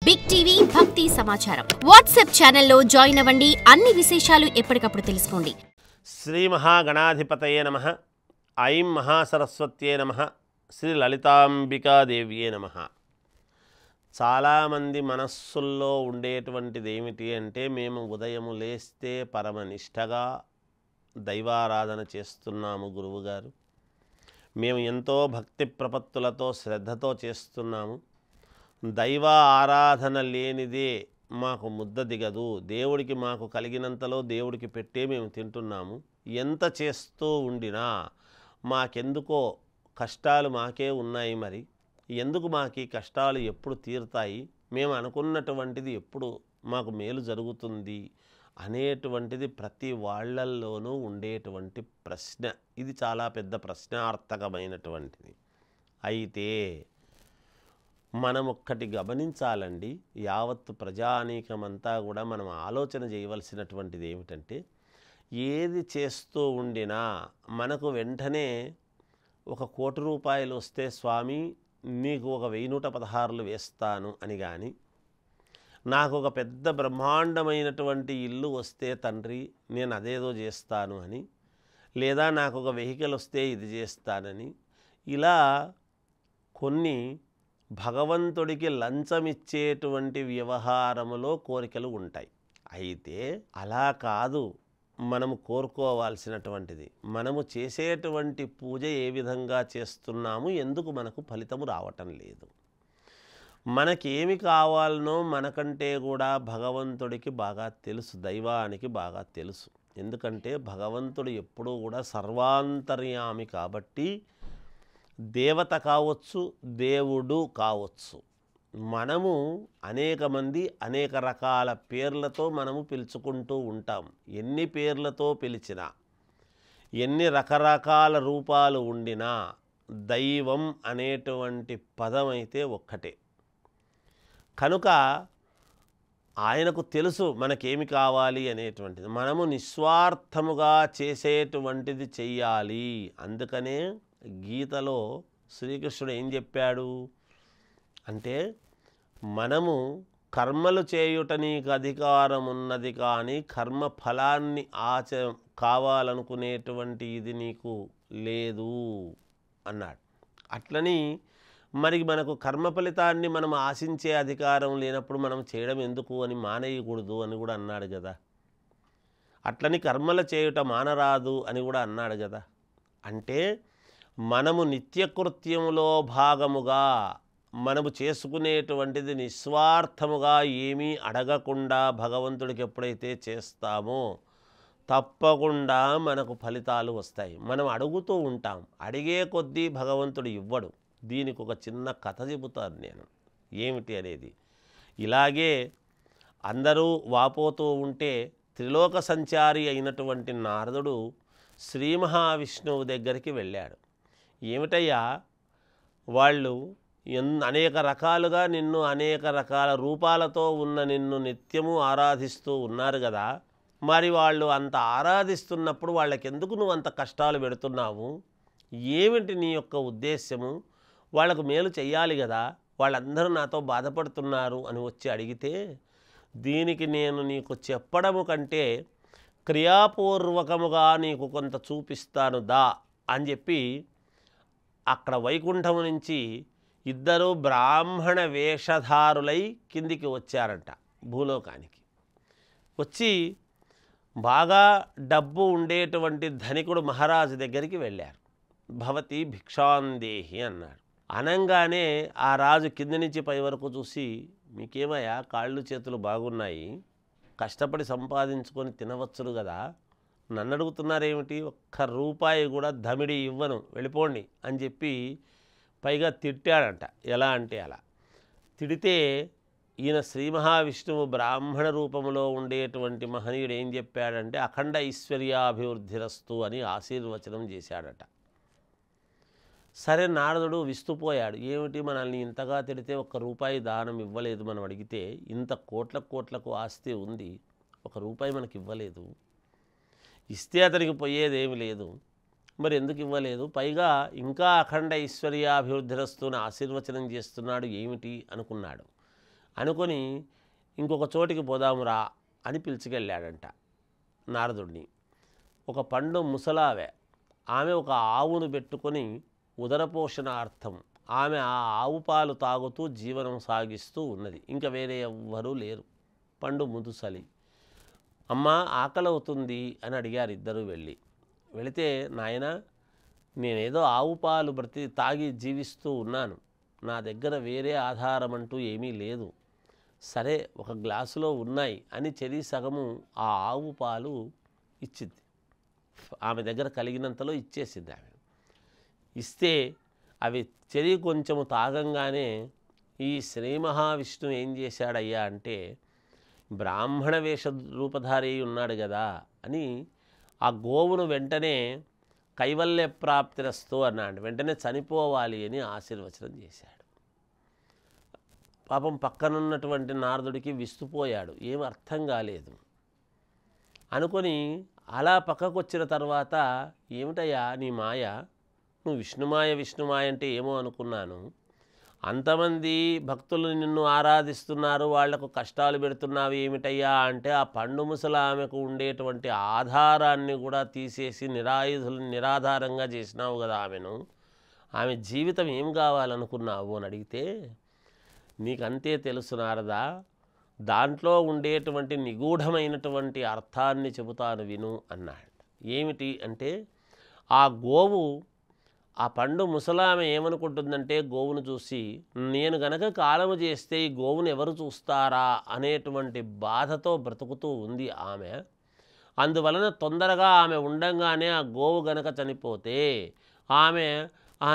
Big TV భక్తి సమాచారం WhatsApp ఛానల్లో జాయిన్ అవ్వండి. అన్ని విశేషాలు ఎప్పటికప్పుడు తెలుసుకోండి. శ్రీ మహాగణాధిపతయే నమః. ఐం మహాసరస్వత్యే నమః. శ్రీ లలితాంబికాదేవ్యే నమః. చాలామంది మనస్సుల్లో ఉండేటువంటిది ఏమిటి అంటే, మేము ఉదయం లేస్తే పరమనిష్టగా దైవారాధన చేస్తున్నాము గురువుగారు, మేము ఎంతో భక్తి ప్రపత్తులతో శ్రద్ధతో చేస్తున్నాము, దైవ ఆరాధన లేనిదే మాకు ముద్ద దిగదు, దేవుడికి మాకు కలిగినంతలో దేవుడికి పెట్టే మేము తింటున్నాము, ఎంత చేస్తూ ఉండినా మాకెందుకో కష్టాలు మాకే ఉన్నాయి, మరి ఎందుకు మాకు ఈ కష్టాలు ఎప్పుడు తీరుతాయి, మేము అనుకున్నటువంటిది ఎప్పుడు మాకు మేలు జరుగుతుంది అనేటువంటిది ప్రతి వాళ్ళల్లోనూ ఉండేటువంటి ప్రశ్న. ఇది చాలా పెద్ద ప్రశ్నార్థకమైనటువంటిది. అయితే మనం ఒక్కటి గమనించాలండి, యావత్తు ప్రజానీకమంతా కూడా మనం ఆలోచన చేయవలసినటువంటిది ఏమిటంటే, ఏది చేస్తూ ఉండినా మనకు వెంటనే 1 కోటి రూపాయలు వస్తే స్వామి నీకు 1116 వేస్తాను అని కానీ, నాకు ఒక పెద్ద బ్రహ్మాండమైనటువంటి ఇల్లు వస్తే తండ్రి నేను అదేదో చేస్తాను అని, లేదా నాకు ఒక వెహికల్ వస్తే ఇది చేస్తానని, ఇలా కొన్ని భగవంతుడికి లంచమిచ్చేటువంటి వ్యవహారములో కోరికలు ఉంటాయి. అయితే అలా కాదు మనము కోరుకోవాల్సినటువంటిది. మనము చేసేటువంటి పూజ ఏ విధంగా చేస్తున్నాము, ఎందుకు మనకు ఫలితము రావటం లేదు, మనకేమి కావాలనో మనకంటే కూడా భగవంతుడికి బాగా తెలుసు, దైవానికి బాగా తెలుసు. ఎందుకంటే భగవంతుడు ఎప్పుడూ కూడా సర్వాంతర్యామి కాబట్టి, దేవత కావచ్చు, దేవుడు కావచ్చు, మనము అనేక మంది అనేక రకాల పేర్లతో మనము పిలుచుకుంటూ ఉంటాం. ఎన్ని పేర్లతో పిలిచినా, ఎన్ని రకరకాల రూపాలు ఉండినా దైవం అనేటువంటి పదం అయితే ఒక్కటే. కనుక ఆయనకు తెలుసు మనకేమి కావాలి అనేటువంటిది. మనము నిస్వార్థముగా చేసేటువంటిది చెయ్యాలి. అందుకనే గీతలో శ్రీకృష్ణుడు ఏం చెప్పాడు అంటే, మనము కర్మలు చేయుట నీకు అధికారం ఉన్నది, కానీ కర్మ ఫలాన్ని కావాలనుకునేటువంటి ఇది నీకు లేదు అన్నాడు. అట్లని మరి మనకు కర్మ ఫలితాన్ని మనం ఆశించే అధికారం లేనప్పుడు మనం చేయడం ఎందుకు అని మానేయకూడదు అని కూడా అన్నాడు కదా. అట్లని కర్మలు చేయుట మానరాదు అని కూడా అన్నాడు కదా. అంటే మనము నిత్యకృత్యములో భాగముగా మనము చేసుకునేటువంటిది నిస్వార్థముగా ఏమీ అడగకుండా భగవంతుడికి ఎప్పుడైతే చేస్తామో తప్పకుండా మనకు ఫలితాలు వస్తాయి. మనం అడుగుతూ ఉంటాం, అడిగే కొద్దీ భగవంతుడు ఇవ్వడు. దీనికి ఒక చిన్న కథ చెబుతాను నేను, ఏమిటి అనేది. ఇలాగే అందరూ వాపోతూ ఉంటే త్రిలోక సంచారి అయినటువంటి నారదుడు శ్రీ మహావిష్ణువు దగ్గరికి వెళ్ళాడు. ఏమిటయ్యా, వాళ్ళు అనేక రకాలుగా నిన్ను అనేక రకాల రూపాలతో ఉన్న నిన్ను నిత్యము ఆరాధిస్తూ ఉన్నారు కదా, మరి వాళ్ళు అంత ఆరాధిస్తున్నప్పుడు వాళ్ళకెందుకు నువ్వు అంత కష్టాలు పెడుతున్నావు, ఏమిటి నీ యొక్క ఉద్దేశ్యము, వాళ్ళకు మేలు చెయ్యాలి కదా, వాళ్ళందరూ నాతో బాధపడుతున్నారు అని వచ్చి అడిగితే, దీనికి నేను నీకు చెప్పడము కంటే క్రియాపూర్వకముగా నీకు కొంత చూపిస్తాను దా అని చెప్పి అక్కడ వైకుంఠము నుంచి 2 బ్రాహ్మణ వేషధారులై కిందికి వచ్చారంట భూలోకానికి. వచ్చి బాగా డబ్బు ఉండేటువంటి ధనికుడు మహారాజు దగ్గరికి వెళ్ళారు. భవతి భిక్షాందేహి అన్నాడు. అనంగానే ఆ రాజు కింది నుంచి పై వరకు చూసి, మీకేమయ్యా కాళ్ళు చేతులు బాగున్నాయి, కష్టపడి సంపాదించుకొని తినవచ్చును కదా, నన్ను అడుగుతున్నారేమిటి, 1 రూపాయి కూడా దమిడి ఇవ్వను, వెళ్ళిపోండి అని చెప్పి పైగా తిట్టాడంట. ఎలా అంటే అలా తిడితే ఈయన శ్రీ మహావిష్ణువు బ్రాహ్మణ రూపంలో ఉండేటువంటి మహనీయుడు ఏం చెప్పాడంటే, అఖండ ఐశ్వర్యాభివృద్ధిరస్తు అని ఆశీర్వచనం చేశాడట. సరే, నారదుడు విస్తుపోయాడు. ఏమిటి, మనల్ని ఇంతగా తిడితే 1 రూపాయి దానం ఇవ్వలేదు, మనం అడిగితే ఇంత కోట్లకు ఆస్తి ఉంది, 1 రూపాయి మనకి ఇవ్వలేదు, ఇస్తే అతనికి పోయేదేమి లేదు, మరి ఎందుకు ఇవ్వలేదు, పైగా ఇంకా అఖండ ఐశ్వర్యాభివృద్ధిరస్తుని ఆశీర్వచనం చేస్తున్నాడు ఏమిటి అనుకున్నాడు. అనుకొని ఇంకొక చోటికి పోదామురా అని పిలుచుకెళ్ళాడంట నారదుడిని. ఒక పండు ముసలావే, ఆమె ఒక ఆవును పెట్టుకొని ఉదరపోషణార్థం ఆమె ఆ ఆవు పాలు తాగుతూ జీవనం సాగిస్తూ ఉన్నది. ఇంకా వేరే ఎవ్వరూ లేరు. పండు ముదుసలి. అమ్మ ఆకలి అవుతుంది అని అడిగారు ఇద్దరు. వెళితే నాయన నేనేదో ఆవు పాలు తాగి జీవిస్తూ ఉన్నాను, నా దగ్గర వేరే ఆధారం అంటూ ఏమీ లేదు, సరే ఒక గ్లాసులో ఉన్నాయి అని చెరి సగము ఆ ఆవు పాలు ఇచ్చింది. ఆమె దగ్గర కలిగినంతలో ఇచ్చేసింది. ఆమె ఇస్తే అవి చెరి కొంచెము తాగంగానే ఈ శ్రీ మహావిష్ణువు ఏం చేశాడయ్యా అంటే, బ్రాహ్మణ వేష రూపధారి ఉన్నాడు కదా అని ఆ గోవును వెంటనే కైవల్య ప్రాప్తిరస్తు అన్నాడు. వెంటనే చనిపోవాలి అని ఆశీర్వచనం చేశాడు. పాపం పక్కనున్నటువంటి నారదుడికి విస్తుపోయాడు, ఏం అర్థం కాలేదు అనుకొని అలా పక్కకు వచ్చిన తర్వాత, ఏమిటయ్యా నీ మాయ, నువ్వు విష్ణుమాయ అంటే ఏమో అనుకున్నాను, అంతమంది భక్తులు నిన్ను ఆరాధిస్తున్నారు, వాళ్లకు కష్టాలు పెడుతున్నావు ఏమిటయ్యా అంటే, ఆ పండు ముసలామెకు ఉండేటువంటి ఆధారాన్ని కూడా తీసేసి నిరాధారంగా చేసినావు కదా ఆమెను, ఆమె జీవితం ఏం కావాలనుకున్నావు అని అడిగితే, నీకంతే తెలుసు నారదా, దాంట్లో ఉండేటువంటి నిగూఢమైనటువంటి అర్థాన్ని చెబుతాను విను అన్నాడు. ఏమిటి అంటే, ఆ గోవు, ఆ పండు ముసలామె ఏమనుకుంటుందంటే గోవును చూసి, నేను గనక కాలము చేస్తే ఈ గోవును ఎవరు చూస్తారా అనేటువంటి బాధతో బ్రతుకుతూ ఉంది ఆమె. అందువలన తొందరగా ఆమె ఉండంగానే ఆ గోవు గనక చనిపోతే ఆమె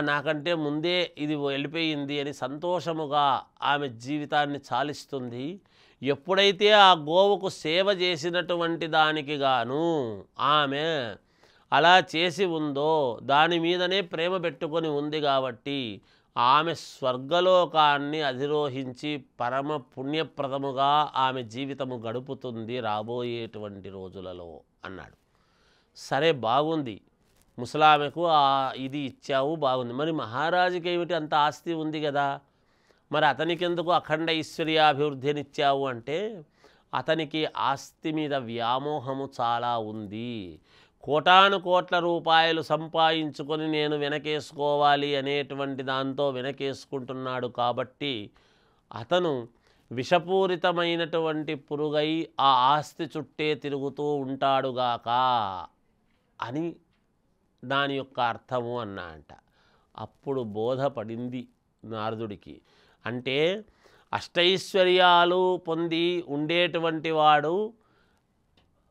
నాకంటే ముందే ఇది వెళ్ళిపోయింది అని సంతోషముగా ఆమె జీవితాన్ని చాలిస్తుంది. ఎప్పుడైతే ఆ గోవుకు సేవ చేసినటువంటి దానికి గాను ఆమె అలా చేసి ఉందో దాని మీదనే ప్రేమ పెట్టుకొని ఉంది కాబట్టి ఆమె స్వర్గలోకాన్ని అధిరోహించి పరమ పుణ్యప్రదముగా ఆమె జీవితము గడుపుతుంది రాబోయేటువంటి రోజులలో అన్నాడు. సరే బాగుంది, ముసలామెకు ఇది ఇచ్చావు బాగుంది, మరి మహారాజుకి ఏమిటి అంత ఆస్తి ఉంది కదా, మరి అతనికి ఎందుకు అఖండ ఐశ్వర్యాభివృద్ధినిచ్చావు అంటే, అతనికి ఆస్తి మీద వ్యామోహము చాలా ఉంది. కోటాను కోట్ల రూపాయలు సంపాదించుకొని నేను వెనకేసుకోవాలి అనేటువంటి దాంతో వెనకేసుకుంటున్నాడు కాబట్టి అతను విషపూరితమైనటువంటి పురుగై ఆ ఆస్తి చుట్టే తిరుగుతూ ఉంటాడుగాక అని దాని యొక్క అర్థము అన్నా అంట. అప్పుడు బోధపడింది నారదుడికి. అంటే అష్టైశ్వర్యాలు పొంది ఉండేటువంటి వాడు,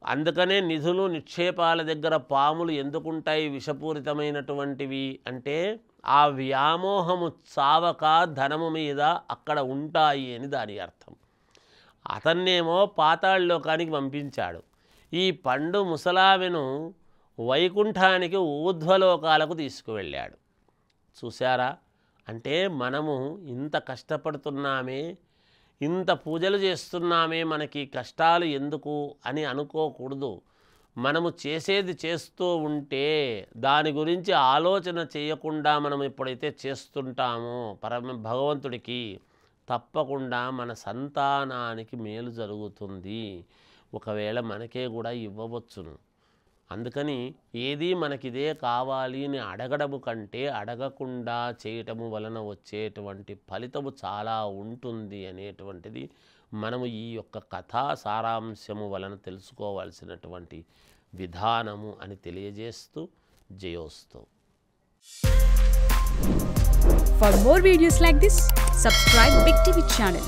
అందుకనే నిధులు నిక్షేపాల దగ్గర పాములు ఎందుకుంటాయి విషపూరితమైనటువంటివి అంటే, ఆ వ్యామోహము చావక ధనము మీద అక్కడ ఉంటాయి అని దాని అర్థం. అతన్నేమో పాతాళలోకానికి పంపించాడు. ఈ పండు ముసలామెను వైకుంఠానికి ఊర్ధ్వలోకాలకు తీసుకువెళ్ళాడు. చూసారా, అంటే మనము ఇంత కష్టపడుతున్నామే, ఇంత పూజలు చేస్తున్నామే, మనకి కష్టాలు ఎందుకు అని అనుకోకూడదు. మనము చేసేది చేస్తూ ఉంటే దాని గురించి ఆలోచన చేయకుండా మనం ఎప్పుడైతే చేస్తుంటామో భగవంతుడికి, తప్పకుండా మన సంతానానికి మేలు జరుగుతుంది. ఒకవేళ మనకే కూడా ఇవ్వవచ్చును. అందుకని ఏది మనకిదే కావాలి అని అడగడము కంటే అడగకుండా చేయటము వలన వచ్చేటువంటి ఫలితము చాలా ఉంటుంది అనేటువంటిది మనము ఈ యొక్క కథా సారాంశము వలన తెలుసుకోవాల్సినటువంటి విధానము అని తెలియజేస్తూ జయోస్తు. For more videos like this, subscribe Big TV channel.